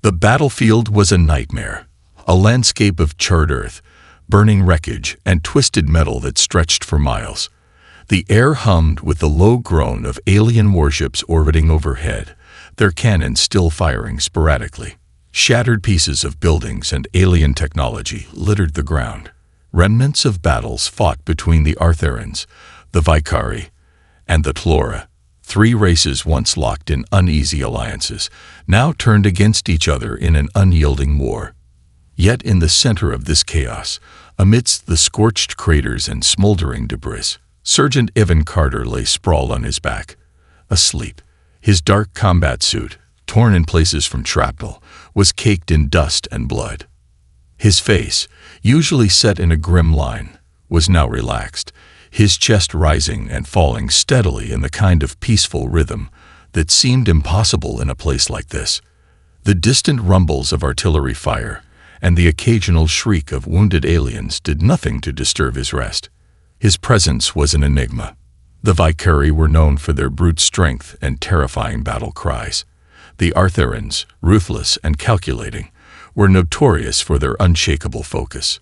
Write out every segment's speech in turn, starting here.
The battlefield was a nightmare, a landscape of charred earth, burning wreckage, and twisted metal that stretched for miles. The air hummed with the low groan of alien warships orbiting overhead, their cannons still firing sporadically. Shattered pieces of buildings and alien technology littered the ground. Remnants of battles fought between the Artherans, the Vicari, and the Tlora. Three races once locked in uneasy alliances, now turned against each other in an unyielding war. Yet in the center of this chaos, amidst the scorched craters and smoldering debris, Sergeant Evan Carter lay sprawled on his back, asleep. His dark combat suit, torn in places from shrapnel, was caked in dust and blood. His face, usually set in a grim line, was now relaxed, his chest rising and falling steadily in the kind of peaceful rhythm that seemed impossible in a place like this. The distant rumbles of artillery fire and the occasional shriek of wounded aliens did nothing to disturb his rest. His presence was an enigma. The Vicari were known for their brute strength and terrifying battle cries. The Artherans, ruthless and calculating, were notorious for their unshakable focus.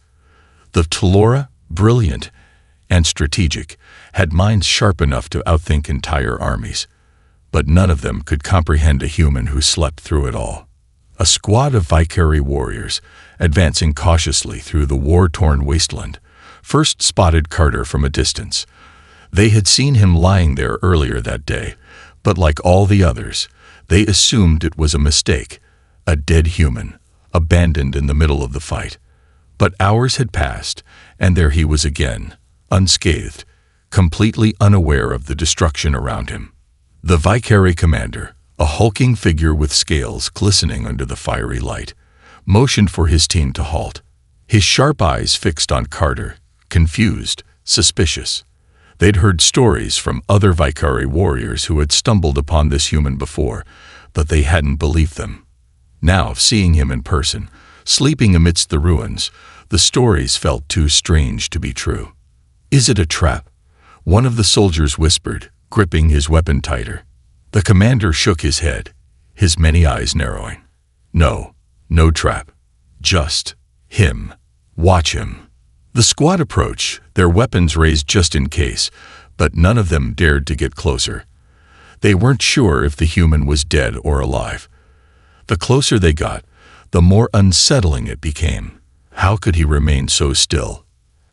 The Tlora, brilliant and strategic, had minds sharp enough to outthink entire armies, but none of them could comprehend a human who slept through it all. A squad of Vicari warriors, advancing cautiously through the war-torn wasteland, first spotted Carter from a distance. They had seen him lying there earlier that day, but like all the others, they assumed it was a mistake, a dead human, abandoned in the middle of the fight. But hours had passed, and there he was again, unscathed, completely unaware of the destruction around him. The Vicari commander, a hulking figure with scales glistening under the fiery light, motioned for his team to halt, his sharp eyes fixed on Carter, confused, suspicious. They'd heard stories from other Vicari warriors who had stumbled upon this human before, but they hadn't believed them. Now, seeing him in person, sleeping amidst the ruins, the stories felt too strange to be true. "Is it a trap?" one of the soldiers whispered, gripping his weapon tighter. The commander shook his head, his many eyes narrowing. "No, no trap. Just him. Watch him." The squad approached, their weapons raised just in case, but none of them dared to get closer. They weren't sure if the human was dead or alive. The closer they got, the more unsettling it became. How could he remain so still?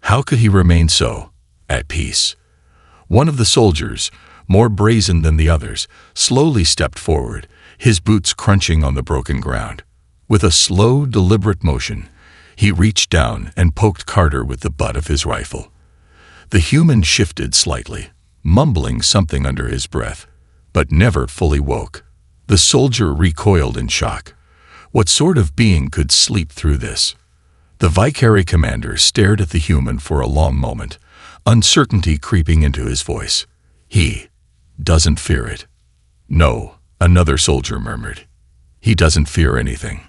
How could he remain so at peace? One of the soldiers, more brazen than the others, slowly stepped forward, his boots crunching on the broken ground. With a slow, deliberate motion, he reached down and poked Carter with the butt of his rifle. The human shifted slightly, mumbling something under his breath, but never fully woke. The soldier recoiled in shock. What sort of being could sleep through this? The Vicari commander stared at the human for a long moment, uncertainty creeping into his voice. "He doesn't fear it." "No," another soldier murmured. "He doesn't fear anything."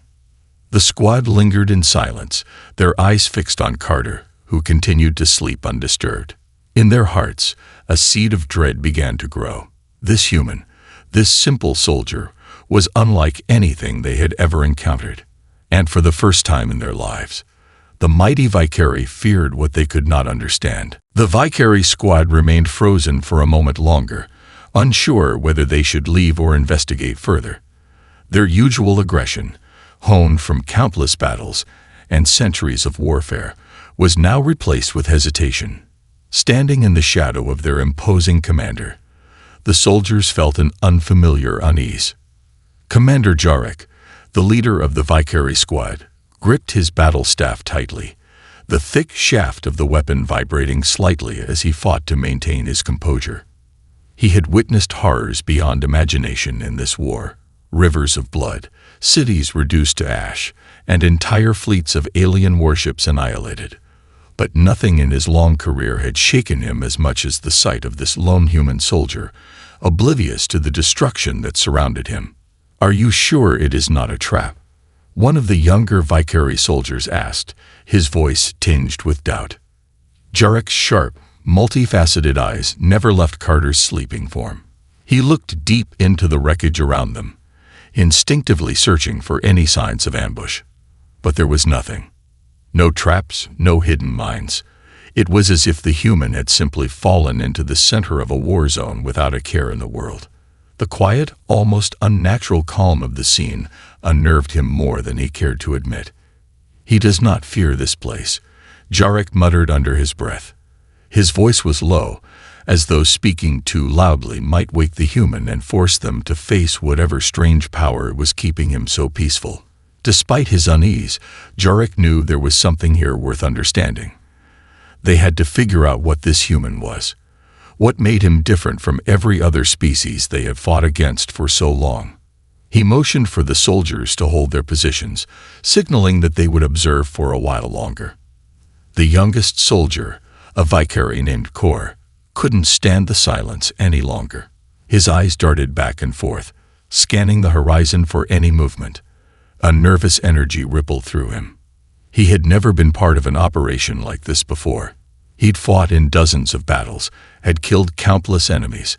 The squad lingered in silence, their eyes fixed on Carter, who continued to sleep undisturbed. In their hearts, a seed of dread began to grow. This human, this simple soldier, was unlike anything they had ever encountered. And for the first time in their lives, the mighty Vicari feared what they could not understand. The Vicari squad remained frozen for a moment longer, unsure whether they should leave or investigate further. Their usual aggression, honed from countless battles and centuries of warfare, was now replaced with hesitation. Standing in the shadow of their imposing commander, the soldiers felt an unfamiliar unease. Commander Jarek, the leader of the Vicari squad, gripped his battle staff tightly, the thick shaft of the weapon vibrating slightly as he fought to maintain his composure. He had witnessed horrors beyond imagination in this war. Rivers of blood, cities reduced to ash, and entire fleets of alien warships annihilated. But nothing in his long career had shaken him as much as the sight of this lone human soldier, oblivious to the destruction that surrounded him. "Are you sure it is not a trap?" one of the younger Vicari soldiers asked, his voice tinged with doubt. Jarek's sharp, multifaceted eyes never left Carter's sleeping form. He looked deep into the wreckage around them, instinctively searching for any signs of ambush. But there was nothing. No traps, no hidden mines. It was as if the human had simply fallen into the center of a war zone without a care in the world. The quiet, almost unnatural calm of the scene unnerved him more than he cared to admit. "He does not fear this place," Jarek muttered under his breath. His voice was low, as though speaking too loudly might wake the human and force them to face whatever strange power was keeping him so peaceful. Despite his unease, Jarek knew there was something here worth understanding. They had to figure out what this human was. What made him different from every other species they had fought against for so long? He motioned for the soldiers to hold their positions, signaling that they would observe for a while longer. The youngest soldier, a Vicary named Kor, couldn't stand the silence any longer. His eyes darted back and forth, scanning the horizon for any movement. A nervous energy rippled through him. He had never been part of an operation like this before. He'd fought in dozens of battles, had killed countless enemies,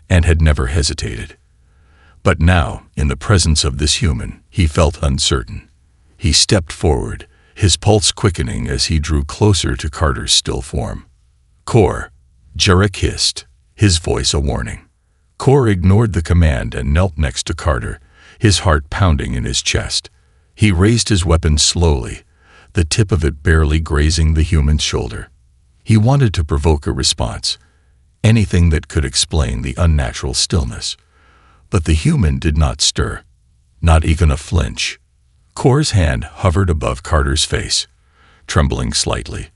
and had never hesitated. But now, in the presence of this human, he felt uncertain. He stepped forward, his pulse quickening as he drew closer to Carter's still form. "Kor," Jarek hissed, his voice a warning. Kor ignored the command and knelt next to Carter, his heart pounding in his chest. He raised his weapon slowly, the tip of it barely grazing the human's shoulder. He wanted to provoke a response, anything that could explain the unnatural stillness. But the human did not stir, not even a flinch. Kor's hand hovered above Carter's face, trembling slightly,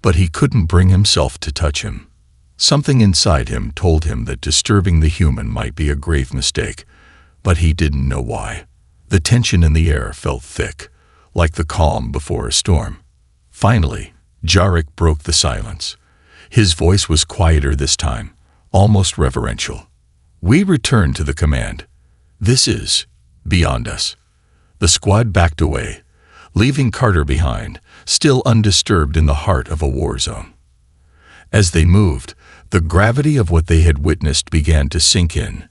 but he couldn't bring himself to touch him. Something inside him told him that disturbing the human might be a grave mistake, but he didn't know why. The tension in the air felt thick, like the calm before a storm. Finally, Jarek broke the silence. His voice was quieter this time, almost reverential. "We return to the command. This is beyond us." The squad backed away, leaving Carter behind, still undisturbed in the heart of a war zone. As they moved, the gravity of what they had witnessed began to sink in.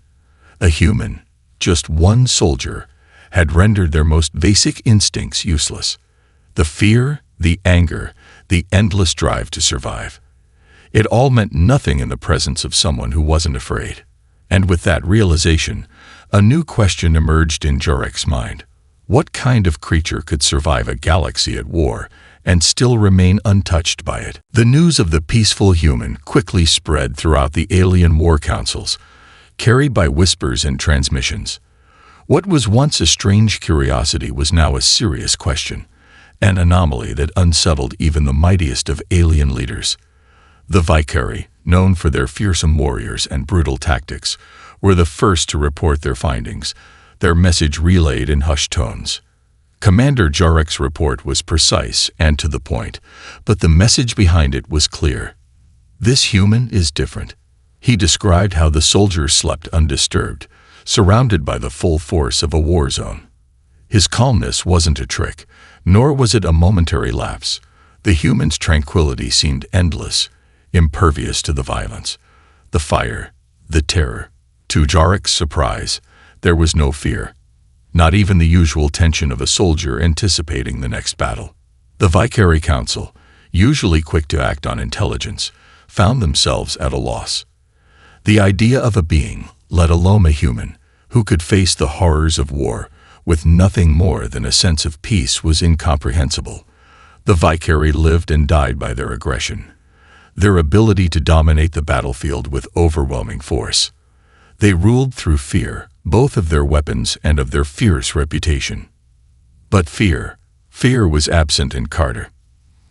A human, just one soldier, had rendered their most basic instincts useless. The fear, the anger, the endless drive to survive. It all meant nothing in the presence of someone who wasn't afraid. And with that realization, a new question emerged in Jarek's mind. What kind of creature could survive a galaxy at war and still remain untouched by it? The news of the peaceful human quickly spread throughout the alien war councils, carried by whispers and transmissions. What was once a strange curiosity was now a serious question, an anomaly that unsettled even the mightiest of alien leaders. The Vicary, known for their fearsome warriors and brutal tactics, were the first to report their findings, their message relayed in hushed tones. Commander Jarek's report was precise and to the point, but the message behind it was clear. This human is different. He described how the soldiers slept undisturbed, surrounded by the full force of a war zone. His calmness wasn't a trick, nor was it a momentary lapse. The human's tranquility seemed endless, impervious to the violence, the fire, the terror. To Jarek's surprise, there was no fear, not even the usual tension of a soldier anticipating the next battle. The Vicary Council, usually quick to act on intelligence, found themselves at a loss. The idea of a being, let alone a human, who could face the horrors of war with nothing more than a sense of peace was incomprehensible. The Vicary lived and died by their aggression, their ability to dominate the battlefield with overwhelming force. They ruled through fear, both of their weapons and of their fierce reputation. But fear was absent in Carter.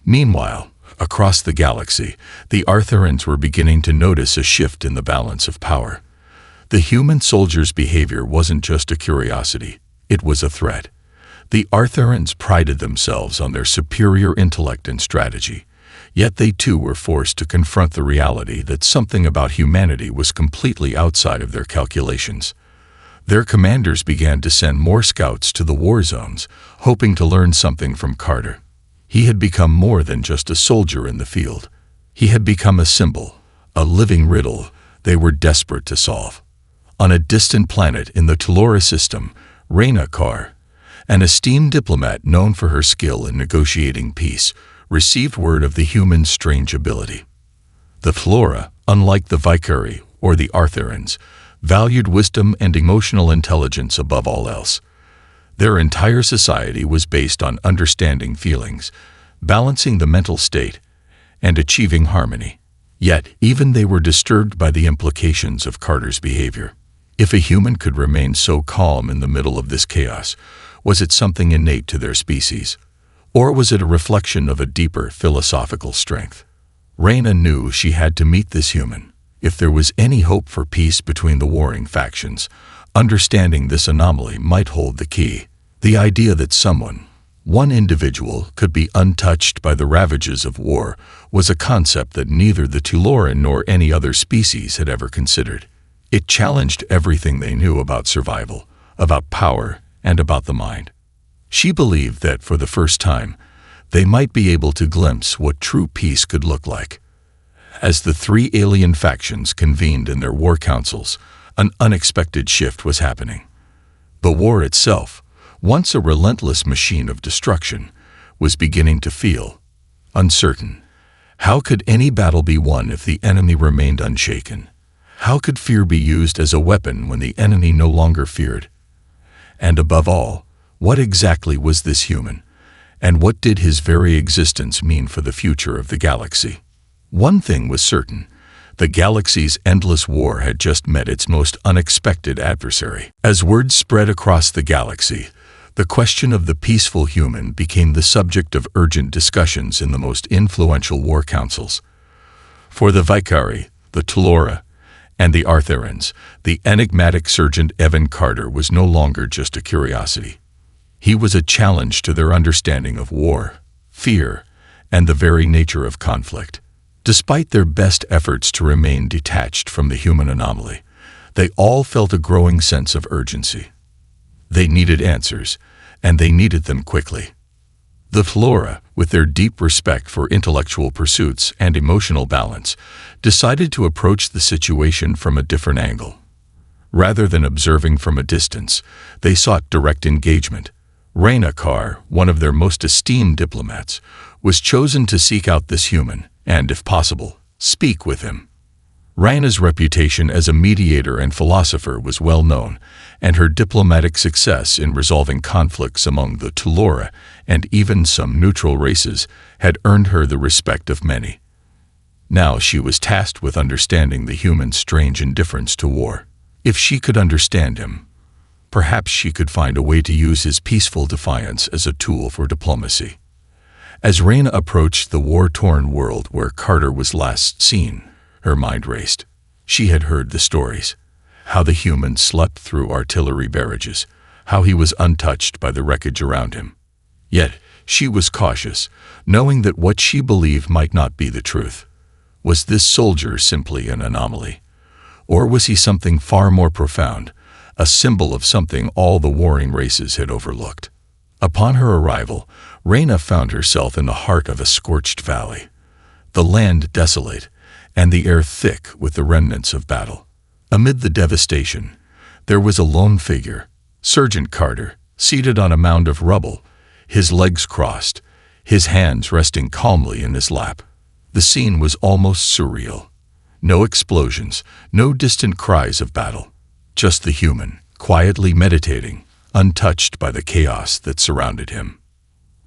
Meanwhile, across the galaxy, the Arthurans were beginning to notice a shift in the balance of power. The human soldiers' behavior wasn't just a curiosity, it was a threat. The Arthurans prided themselves on their superior intellect and strategy, yet they too were forced to confront the reality that something about humanity was completely outside of their calculations. Their commanders began to send more scouts to the war zones, hoping to learn something from Carter. He had become more than just a soldier in the field. He had become a symbol, a living riddle they were desperate to solve. On a distant planet in the Tellura system, Reyna Carr, an esteemed diplomat known for her skill in negotiating peace, received word of the human's strange ability. The Flora, unlike the Vicari or the Arthurians, valued wisdom and emotional intelligence above all else. Their entire society was based on understanding feelings, balancing the mental state, and achieving harmony. Yet, even they were disturbed by the implications of Carter's behavior. If a human could remain so calm in the middle of this chaos, was it something innate to their species? Or was it a reflection of a deeper philosophical strength? Reyna knew she had to meet this human. If there was any hope for peace between the warring factions, understanding this anomaly might hold the key. The idea that someone, one individual, could be untouched by the ravages of war was a concept that neither the Tuloran nor any other species had ever considered. It challenged everything they knew about survival, about power, and about the mind. She believed that, for the first time, they might be able to glimpse what true peace could look like. As the three alien factions convened in their war councils, an unexpected shift was happening. The war itself, once a relentless machine of destruction, was beginning to feel uncertain. How could any battle be won if the enemy remained unshaken? How could fear be used as a weapon when the enemy no longer feared? And above all, what exactly was this human? And what did his very existence mean for the future of the galaxy? One thing was certain: the galaxy's endless war had just met its most unexpected adversary. As word spread across the galaxy, the question of the peaceful human became the subject of urgent discussions in the most influential war councils. For the Vicari, the Tulora, and the Arthurians, the enigmatic Sergeant Evan Carter was no longer just a curiosity. He was a challenge to their understanding of war, fear, and the very nature of conflict. Despite their best efforts to remain detached from the human anomaly, they all felt a growing sense of urgency. They needed answers, and they needed them quickly. The Flora, with their deep respect for intellectual pursuits and emotional balance, decided to approach the situation from a different angle. Rather than observing from a distance, they sought direct engagement. Reyna Carr, one of their most esteemed diplomats, was chosen to seek out this human and, if possible, speak with him. Reyna's reputation as a mediator and philosopher was well known, and her diplomatic success in resolving conflicts among the Tulora and even some neutral races had earned her the respect of many. Now she was tasked with understanding the human's strange indifference to war. If she could understand him, perhaps she could find a way to use his peaceful defiance as a tool for diplomacy. As Reyna approached the war-torn world where Carter was last seen, her mind raced. She had heard the stories: how the human slept through artillery barrages, how he was untouched by the wreckage around him. Yet she was cautious, knowing that what she believed might not be the truth. Was this soldier simply an anomaly? Or was he something far more profound, a symbol of something all the warring races had overlooked? Upon her arrival, Reyna found herself in the heart of a scorched valley, the land desolate, and the air thick with the remnants of battle. Amid the devastation, there was a lone figure, Sergeant Carter, seated on a mound of rubble, his legs crossed, his hands resting calmly in his lap. The scene was almost surreal. No explosions, no distant cries of battle, just the human, quietly meditating, untouched by the chaos that surrounded him.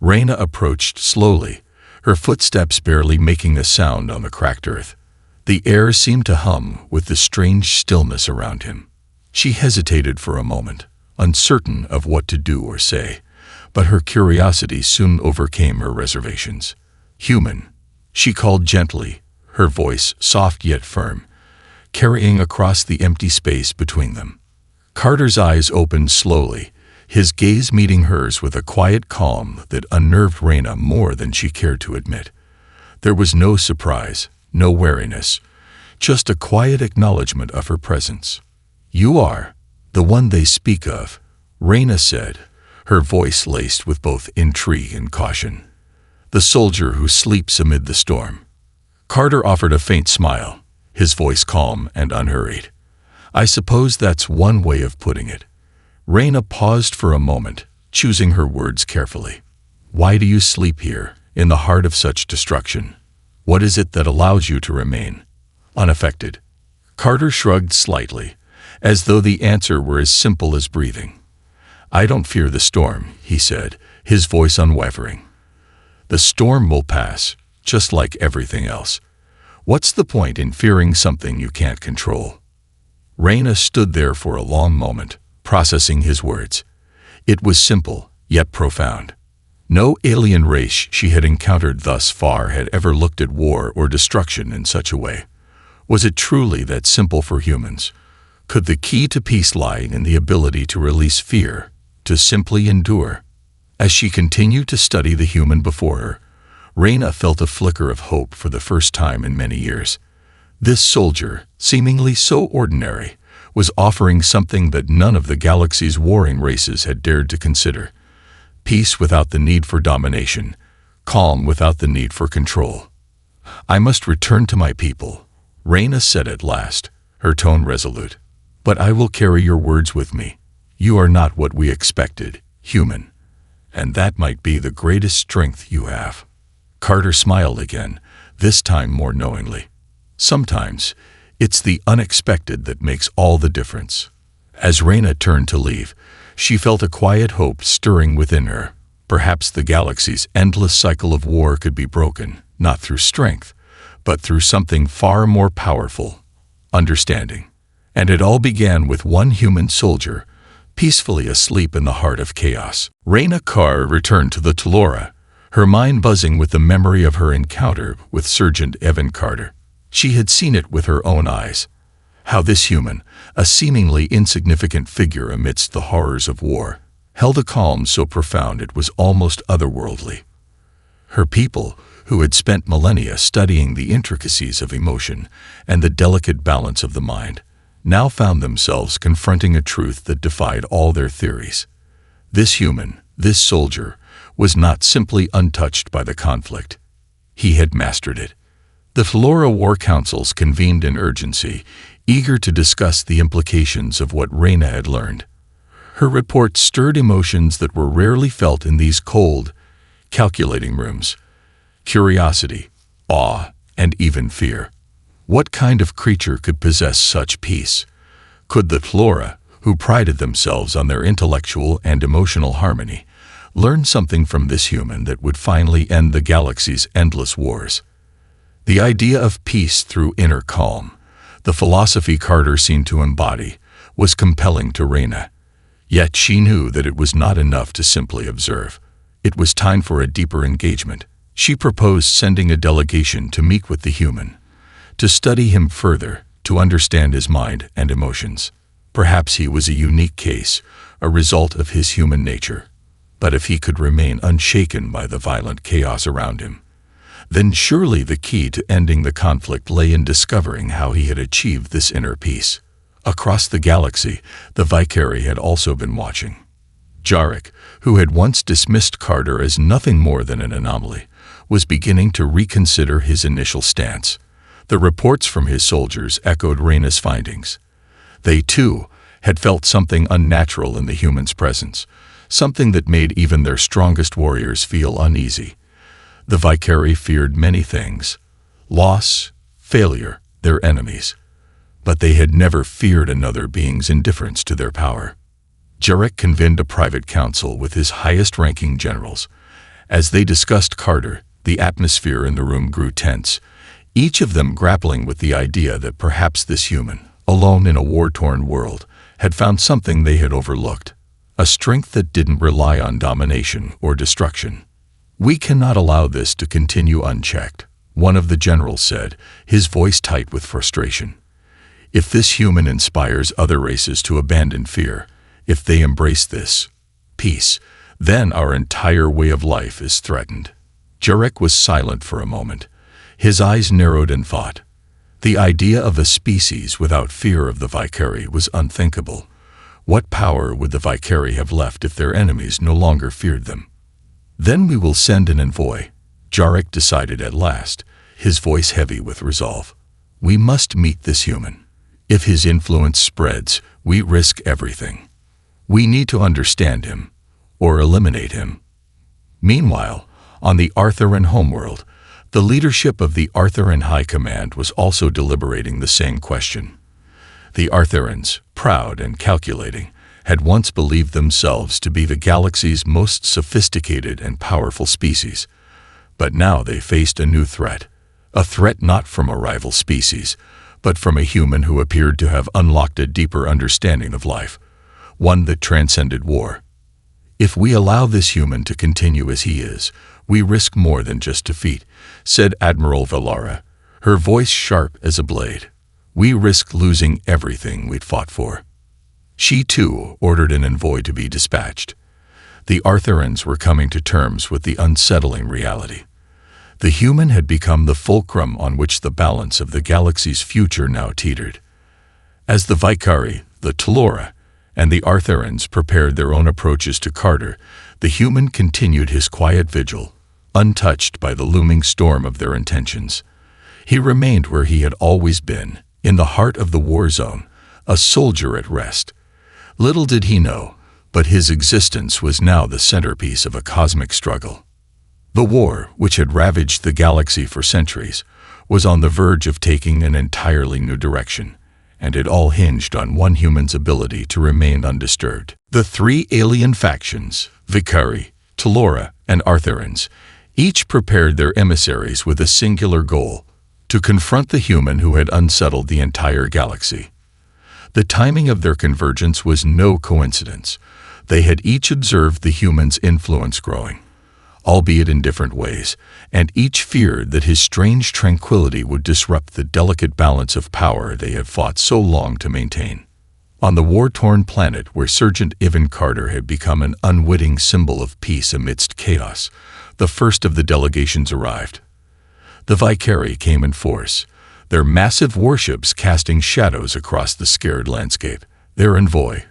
Reyna approached slowly, her footsteps barely making a sound on the cracked earth. The air seemed to hum with the strange stillness around him. She hesitated for a moment, uncertain of what to do or say, but her curiosity soon overcame her reservations. "Human," she called gently, her voice soft yet firm, carrying across the empty space between them. Carter's eyes opened slowly, his gaze meeting hers with a quiet calm that unnerved Reyna more than she cared to admit. There was no surprise, no wariness, just a quiet acknowledgement of her presence. "You are the one they speak of," Reyna said, her voice laced with both intrigue and caution. "The soldier who sleeps amid the storm." Carter offered a faint smile, his voice calm and unhurried. "I suppose that's one way of putting it." Reyna paused for a moment, choosing her words carefully. Why do you sleep here, in the heart of such destruction? What is it that allows you to remain unaffected? Carter shrugged slightly, as though the answer were as simple as breathing. I don't fear the storm, he said, his voice unwavering. The storm will pass, just like everything else. What's the point in fearing something you can't control? Reyna stood there for a long moment, processing his words. It was simple, yet profound. No alien race she had encountered thus far had ever looked at war or destruction in such a way. Was it truly that simple for humans? Could the key to peace lie in the ability to release fear, to simply endure? As she continued to study the human before her, Reyna felt a flicker of hope for the first time in many years. This soldier, seemingly so ordinary, was offering something that none of the galaxy's warring races had dared to consider. Peace without the need for domination, calm without the need for control. I must return to my people, Reyna said at last, her tone resolute. But I will carry your words with me. You are not what we expected, human. And that might be the greatest strength you have. Carter smiled again, this time more knowingly. Sometimes, it's the unexpected that makes all the difference. As Reyna turned to leave, she felt a quiet hope stirring within her. Perhaps the galaxy's endless cycle of war could be broken, not through strength, but through something far more powerful, understanding. And it all began with one human soldier, peacefully asleep in the heart of chaos. Reyna Carr returned to the Tellura, her mind buzzing with the memory of her encounter with Sergeant Evan Carter. She had seen it with her own eyes. How this human, a seemingly insignificant figure amidst the horrors of war, held a calm so profound it was almost otherworldly. Her people, who had spent millennia studying the intricacies of emotion and the delicate balance of the mind, now found themselves confronting a truth that defied all their theories. This human, this soldier, was not simply untouched by the conflict. He had mastered it. The Tellura War Councils convened in urgency, eager to discuss the implications of what Reyna had learned. Her report stirred emotions that were rarely felt in these cold, calculating rooms. Curiosity, awe, and even fear. What kind of creature could possess such peace? Could the Tellura, who prided themselves on their intellectual and emotional harmony, learn something from this human that would finally end the galaxy's endless wars? The idea of peace through inner calm, the philosophy Carter seemed to embody, was compelling to Reyna. Yet she knew that it was not enough to simply observe. It was time for a deeper engagement. She proposed sending a delegation to meet with the human, to study him further, to understand his mind and emotions. Perhaps he was a unique case, a result of his human nature. But if he could remain unshaken by the violent chaos around him, then surely the key to ending the conflict lay in discovering how he had achieved this inner peace. Across the galaxy, the Vicari had also been watching. Jarek, who had once dismissed Carter as nothing more than an anomaly, was beginning to reconsider his initial stance. The reports from his soldiers echoed Reyna's findings. They, too, had felt something unnatural in the human's presence, something that made even their strongest warriors feel uneasy. The Vicari feared many things: loss, failure, their enemies. But they had never feared another being's indifference to their power. Jarek convened a private council with his highest-ranking generals. As they discussed Carter, the atmosphere in the room grew tense, each of them grappling with the idea that perhaps this human, alone in a war-torn world, had found something they had overlooked, a strength that didn't rely on domination or destruction. We cannot allow this to continue unchecked, one of the generals said, his voice tight with frustration. If this human inspires other races to abandon fear, if they embrace this peace, then our entire way of life is threatened. Jarek was silent for a moment. His eyes narrowed in thought. The idea of a species without fear of the Vicari was unthinkable. What power would the Vicari have left if their enemies no longer feared them? Then we will send an envoy, Jarek decided at last, his voice heavy with resolve. We must meet this human. If his influence spreads, we risk everything. We need to understand him, or eliminate him. Meanwhile, on the Arthurian homeworld, the leadership of the Arthurian High Command was also deliberating the same question. The Arthurians, proud and calculating, had once believed themselves to be the galaxy's most sophisticated and powerful species. But now they faced a new threat. A threat not from a rival species, but from a human who appeared to have unlocked a deeper understanding of life, one that transcended war. If we allow this human to continue as he is, we risk more than just defeat, said Admiral Velara, her voice sharp as a blade. We risk losing everything we'd fought for. She, too, ordered an envoy to be dispatched. The Arthurians were coming to terms with the unsettling reality. The human had become the fulcrum on which the balance of the galaxy's future now teetered. As the Vicari, the Telora, and the Arthurians prepared their own approaches to Carter, the human continued his quiet vigil, untouched by the looming storm of their intentions. He remained where he had always been, in the heart of the war zone, a soldier at rest. Little did he know, but his existence was now the centerpiece of a cosmic struggle. The war, which had ravaged the galaxy for centuries, was on the verge of taking an entirely new direction, and it all hinged on one human's ability to remain undisturbed. The three alien factions, Vicari, Telora, and Arthurians, each prepared their emissaries with a singular goal: to confront the human who had unsettled the entire galaxy. The timing of their convergence was no coincidence. They had each observed the human's influence growing, albeit in different ways, and each feared that his strange tranquility would disrupt the delicate balance of power they had fought so long to maintain. On the war-torn planet where Sergeant Ivan Carter had become an unwitting symbol of peace amidst chaos, the first of the delegations arrived. The Vicari came in force, their massive warships casting shadows across the scared landscape. Their envoy,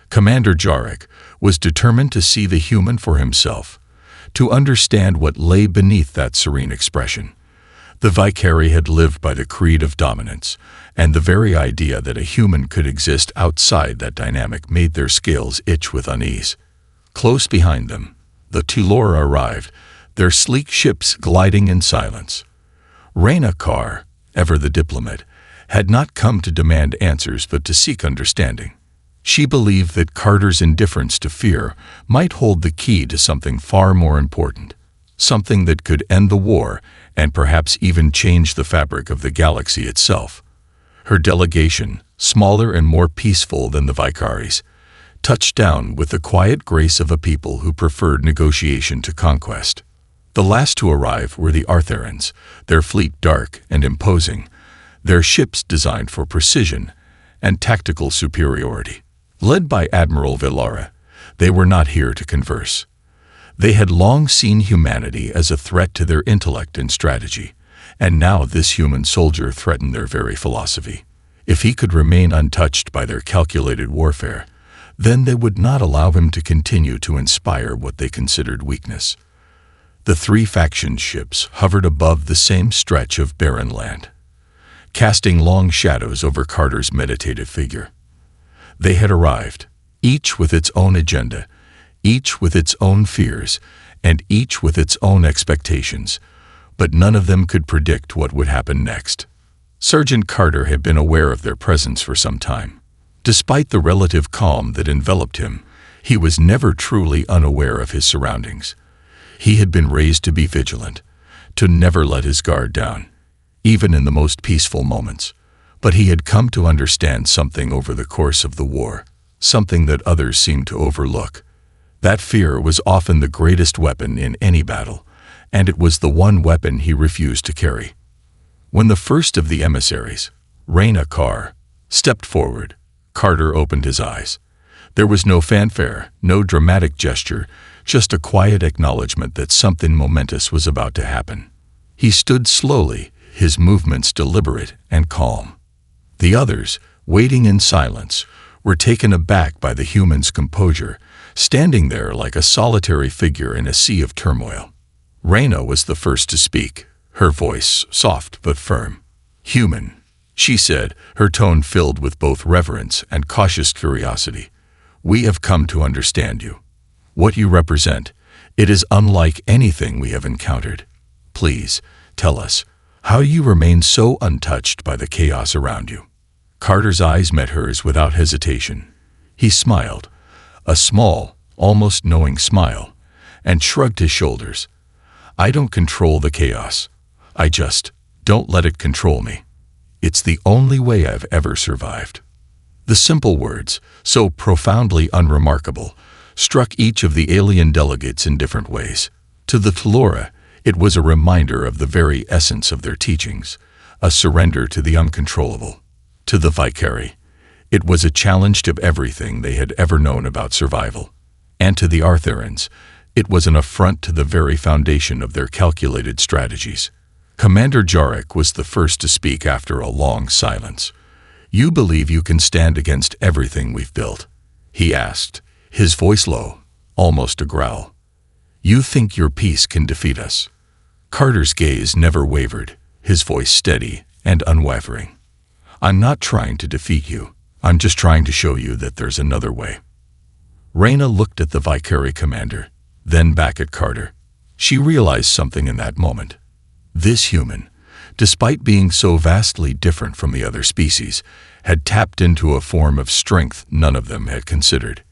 Commander Jarek, was determined to see the human for himself, to understand what lay beneath that serene expression. The Vicari had lived by the creed of dominance, and the very idea that a human could exist outside that dynamic made their scales itch with unease. Close behind them, the Telora arrived, their sleek ships gliding in silence. Reyna Carr, ever the diplomat, had not come to demand answers but to seek understanding. She believed that Carter's indifference to fear might hold the key to something far more important, something that could end the war and perhaps even change the fabric of the galaxy itself. Her delegation, smaller and more peaceful than the Vicaris, touched down with the quiet grace of a people who preferred negotiation to conquest. The last to arrive were the Arthurians, their fleet dark and imposing, their ships designed for precision and tactical superiority. Led by Admiral Velara, they were not here to converse. They had long seen humanity as a threat to their intellect and strategy, and now this human soldier threatened their very philosophy. If he could remain untouched by their calculated warfare, then they would not allow him to continue to inspire what they considered weakness. The three faction ships hovered above the same stretch of barren land, casting long shadows over Carter's meditative figure. They had arrived, each with its own agenda, each with its own fears, and each with its own expectations, but none of them could predict what would happen next. Sergeant Carter had been aware of their presence for some time. Despite the relative calm that enveloped him, he was never truly unaware of his surroundings. He had been raised to be vigilant, to never let his guard down, even in the most peaceful moments. But he had come to understand something over the course of the war, something that others seemed to overlook. That fear was often the greatest weapon in any battle, and it was the one weapon he refused to carry. When the first of the emissaries, Reyna Carr, stepped forward, Carter opened his eyes. There was no fanfare, no dramatic gesture, just a quiet acknowledgement that something momentous was about to happen. He stood slowly, his movements deliberate and calm. The others, waiting in silence, were taken aback by the human's composure, standing there like a solitary figure in a sea of turmoil. Reyna was the first to speak, her voice soft but firm. "Human," she said, her tone filled with both reverence and cautious curiosity. We have come to understand you. What you represent, it is unlike anything we have encountered. Please, tell us, how you remain so untouched by the chaos around you." Carter's eyes met hers without hesitation. He smiled, a small, almost knowing smile, and shrugged his shoulders. "I don't control the chaos. I just don't let it control me. It's the only way I've ever survived." The simple words, so profoundly unremarkable, struck each of the alien delegates in different ways. To the Tellura, it was a reminder of the very essence of their teachings, a surrender to the uncontrollable. To the Vicari, it was a challenge to everything they had ever known about survival. And to the Arthurans, it was an affront to the very foundation of their calculated strategies. Commander Jarek was the first to speak after a long silence. "You believe you can stand against everything we've built?" he asked, his voice low, almost a growl. "You think your peace can defeat us?" Carter's gaze never wavered, his voice steady and unwavering. "I'm not trying to defeat you. I'm just trying to show you that there's another way." Reyna looked at the Vicari commander, then back at Carter. She realized something in that moment. This human, despite being so vastly different from the other species, had tapped into a form of strength none of them had considered.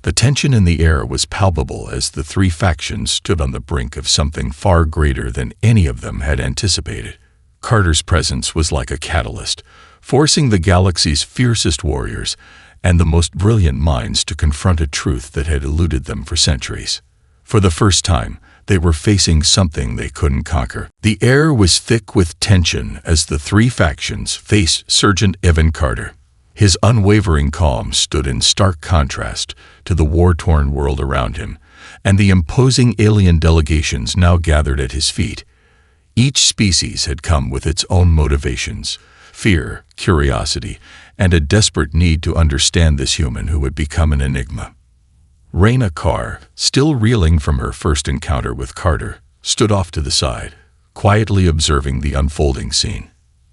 The tension in the air was palpable as the three factions stood on the brink of something far greater than any of them had anticipated. Carter's presence was like a catalyst, forcing the galaxy's fiercest warriors and the most brilliant minds to confront a truth that had eluded them for centuries. For the first time, they were facing something they couldn't conquer. The air was thick with tension as the three factions faced Sergeant Evan Carter. His unwavering calm stood in stark contrast to the war-torn world around him, and the imposing alien delegations now gathered at his feet. Each species had come with its own motivations, fear, curiosity, and a desperate need to understand this human who had become an enigma. Reyna Carr, still reeling from her first encounter with Carter, stood off to the side, quietly observing the unfolding scene.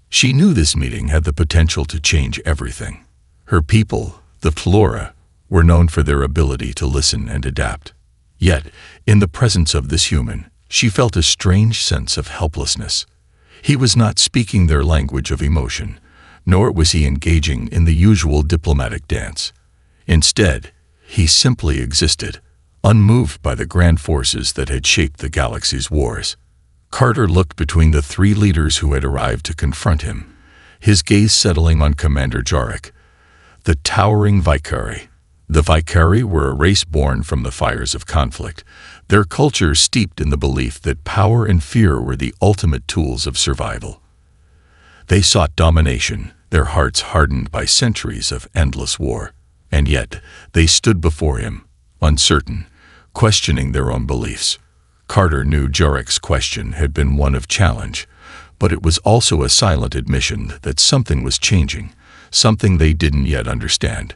She knew this meeting had the potential to change everything. Her people, the Tellura, were known for their ability to listen and adapt. Yet, in the presence of this human, she felt a strange sense of helplessness. He was not speaking their language of emotion, nor was he engaging in the usual diplomatic dance. Instead, he simply existed, unmoved by the grand forces that had shaped the galaxy's wars. Carter looked between the three leaders who had arrived to confront him, his gaze settling on Commander Jarek, the towering Vicari. The Vicari were a race born from the fires of conflict, their culture steeped in the belief that power and fear were the ultimate tools of survival. They sought domination, their hearts hardened by centuries of endless war, and yet they stood before him, uncertain, questioning their own beliefs. Carter knew Jarek's question had been one of challenge, but it was also a silent admission that something was changing, something they didn't yet understand.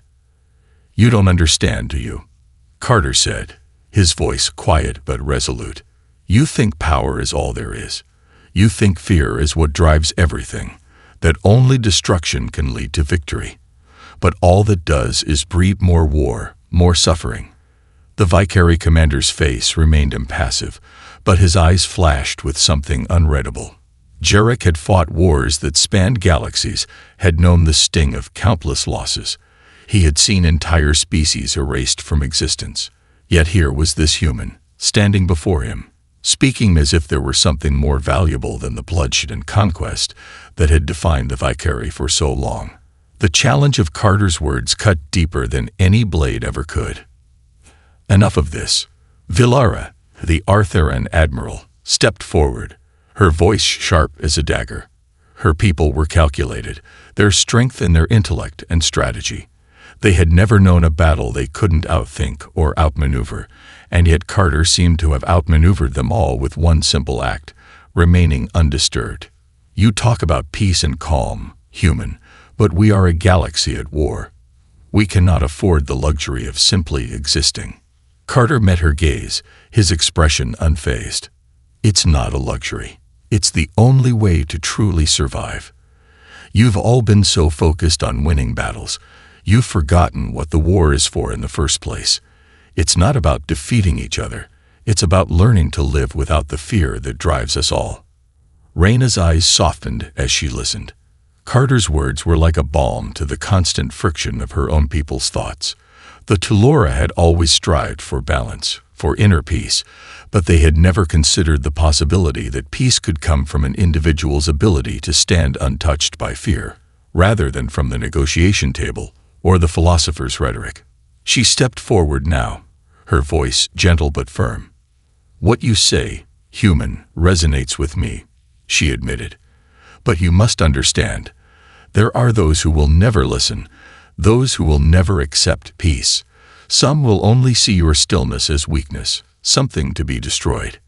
"You don't understand, do you?" Carter said, his voice quiet but resolute. "You think power is all there is. You think fear is what drives everything, that only destruction can lead to victory. But all that does is breed more war, more suffering." The Vicari commander's face remained impassive, but his eyes flashed with something unreadable. Jarek had fought wars that spanned galaxies, had known the sting of countless losses. He had seen entire species erased from existence. Yet here was this human, standing before him, speaking as if there were something more valuable than the bloodshed and conquest that had defined the Vicari for so long. The challenge of Carter's words cut deeper than any blade ever could. "Enough of this." Villara, the Arthuran admiral, stepped forward, her voice sharp as a dagger. Her people were calculated, their strength in their intellect and strategy. They had never known a battle they couldn't outthink or outmaneuver, and yet Carter seemed to have outmaneuvered them all with one simple act, remaining undisturbed. "You talk about peace and calm, human, but we are a galaxy at war. We cannot afford the luxury of simply existing." Carter met her gaze, his expression unfazed. "It's not a luxury. It's the only way to truly survive. You've all been so focused on winning battles. You've forgotten what the war is for in the first place. It's not about defeating each other. It's about learning to live without the fear that drives us all." Reyna's eyes softened as she listened. Carter's words were like a balm to the constant friction of her own people's thoughts. The Tellura had always strived for balance, for inner peace, but they had never considered the possibility that peace could come from an individual's ability to stand untouched by fear, rather than from the negotiation table or the philosopher's rhetoric. She stepped forward now, her voice gentle but firm. "What you say, human, resonates with me," she admitted. "But you must understand, there are those who will never listen, those who will never accept peace. Some will only see your stillness as weakness, something to be destroyed."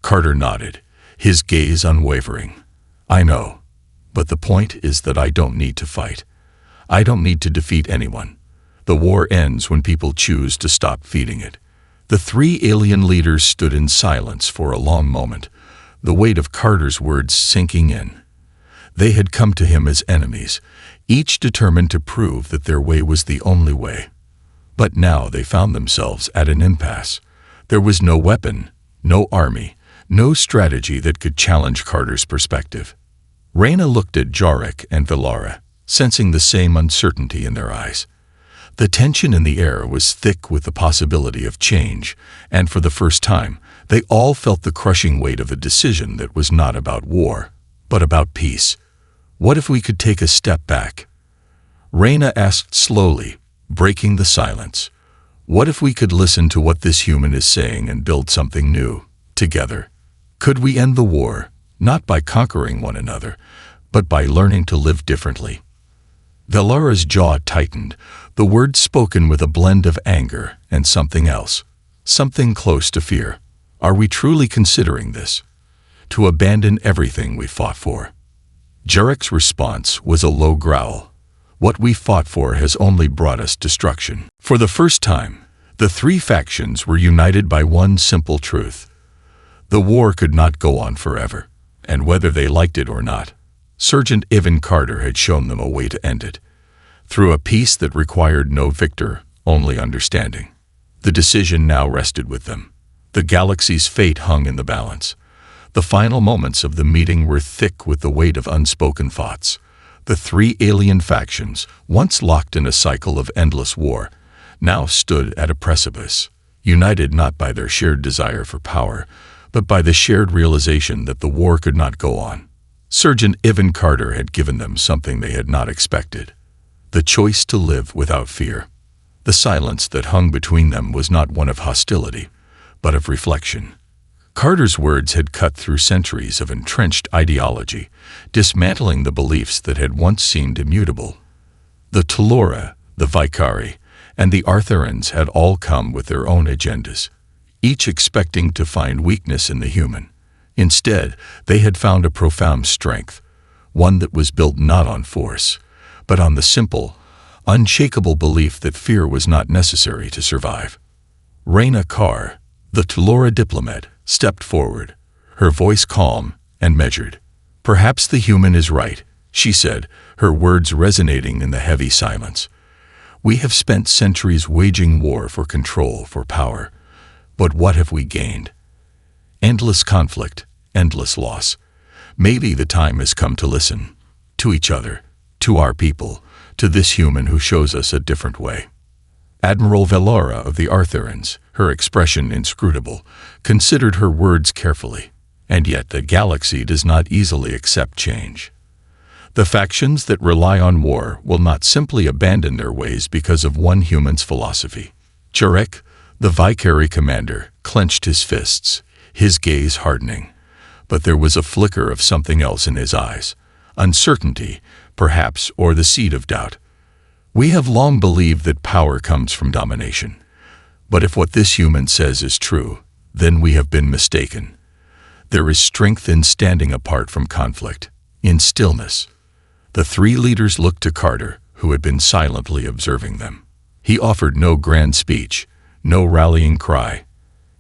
Carter nodded, his gaze unwavering. "I know, but the point is that I don't need to fight. I don't need to defeat anyone. The war ends when people choose to stop feeding it." The three alien leaders stood in silence for a long moment, the weight of Carter's words sinking in. They had come to him as enemies, each determined to prove that their way was the only way. But now they found themselves at an impasse. There was no weapon, no army, no strategy that could challenge Carter's perspective. Reyna looked at Jarek and Valara, sensing the same uncertainty in their eyes. The tension in the air was thick with the possibility of change, and for the first time, they all felt the crushing weight of a decision that was not about war, but about peace. "What if we could take a step back?" Reyna asked slowly, breaking the silence. "What if we could listen to what this human is saying and build something new, together? Could we end the war, not by conquering one another, but by learning to live differently?" Valara's jaw tightened, the words spoken with a blend of anger and something else, something close to fear. "Are we truly considering this? To abandon everything we fought for?" Jarek's response was a low growl. "What we fought for has only brought us destruction." For the first time, the three factions were united by one simple truth. The war could not go on forever, and whether they liked it or not, Sergeant Ivan Carter had shown them a way to end it, through a peace that required no victor, only understanding. The decision now rested with them. The galaxy's fate hung in the balance. The final moments of the meeting were thick with the weight of unspoken thoughts. The three alien factions, once locked in a cycle of endless war, now stood at a precipice, united not by their shared desire for power, but by the shared realization that the war could not go on. Sergeant Ivan Carter had given them something they had not expected: the choice to live without fear. The silence that hung between them was not one of hostility, but of reflection. Carter's words had cut through centuries of entrenched ideology, dismantling the beliefs that had once seemed immutable. The Tellura, the Vicari, and the Arthurans had all come with their own agendas, each expecting to find weakness in the human. Instead, they had found a profound strength, one that was built not on force, but on the simple, unshakable belief that fear was not necessary to survive. Reyna Carr, the Tellura diplomat, stepped forward, her voice calm and measured. "Perhaps the human is right," she said, her words resonating in the heavy silence. "We have spent centuries waging war for control, for power. But what have we gained? Endless conflict, endless loss. Maybe the time has come to listen. To each other, to our people, to this human who shows us a different way." Admiral Valara of the Arthurans, her expression inscrutable, considered her words carefully. And yet the galaxy does not easily accept change. The factions that rely on war will not simply abandon their ways because of one human's philosophy. Jarek, the Vicari commander, clenched his fists, his gaze hardening. But there was a flicker of something else in his eyes. Uncertainty, perhaps, or the seed of doubt. "We have long believed that power comes from domination. But if what this human says is true, then we have been mistaken. There is strength in standing apart from conflict, in stillness." The three leaders looked to Carter, who had been silently observing them. He offered no grand speech, no rallying cry.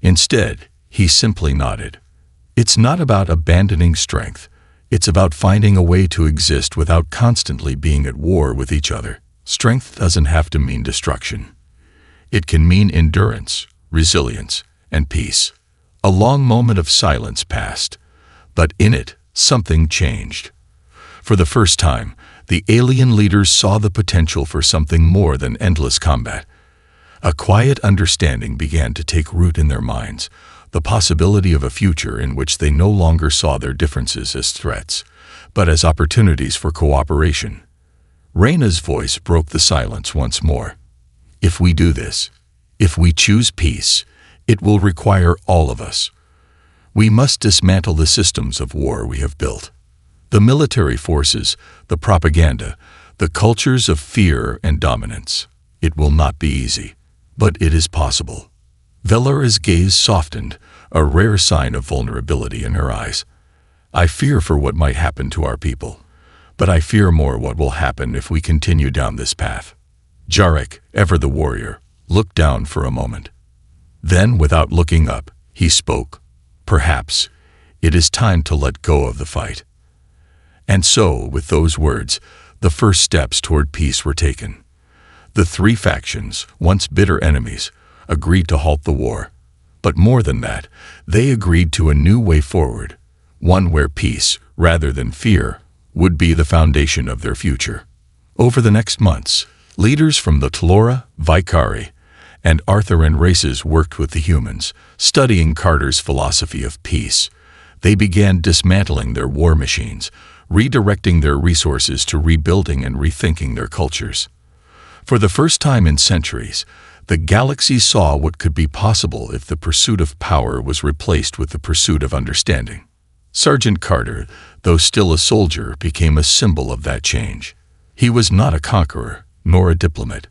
Instead, he simply nodded. "It's not about abandoning strength. It's about finding a way to exist without constantly being at war with each other." Strength doesn't have to mean destruction. It can mean endurance, resilience, and peace. A long moment of silence passed, but in it, something changed. For the first time, the alien leaders saw the potential for something more than endless combat. A quiet understanding began to take root in their minds, the possibility of a future in which they no longer saw their differences as threats, but as opportunities for cooperation. Reyna's voice broke the silence once more. If we do this, if we choose peace, it will require all of us. We must dismantle the systems of war we have built. The military forces, the propaganda, the cultures of fear and dominance. It will not be easy, but it is possible. Velara's gaze softened, a rare sign of vulnerability in her eyes. I fear for what might happen to our people, but I fear more what will happen if we continue down this path. Jarek, ever the warrior, looked down for a moment. Then, without looking up, he spoke. Perhaps it is time to let go of the fight. And so, with those words, the first steps toward peace were taken. The three factions, once bitter enemies, agreed to halt the war. But more than that, they agreed to a new way forward, one where peace, rather than fear, would be the foundation of their future. Over the next months, leaders from the Tlora, Vikari, and Arthuran races worked with the humans, studying Carter's philosophy of peace. They began dismantling their war machines, redirecting their resources to rebuilding and rethinking their cultures. For the first time in centuries, the galaxy saw what could be possible if the pursuit of power was replaced with the pursuit of understanding. Sergeant Carter, though still a soldier, became a symbol of that change. He was not a conqueror, nor a diplomat.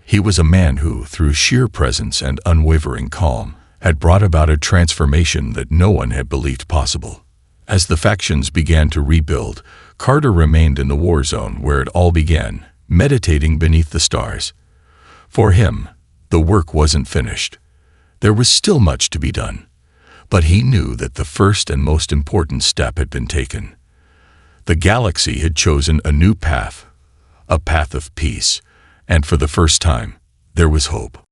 He was a man who, through sheer presence and unwavering calm, had brought about a transformation that no one had believed possible. As the factions began to rebuild, Carter remained in the war zone where it all began, meditating beneath the stars. For him, the work wasn't finished. There was still much to be done. But he knew that the first and most important step had been taken. The galaxy had chosen a new path, a path of peace, and for the first time, there was hope.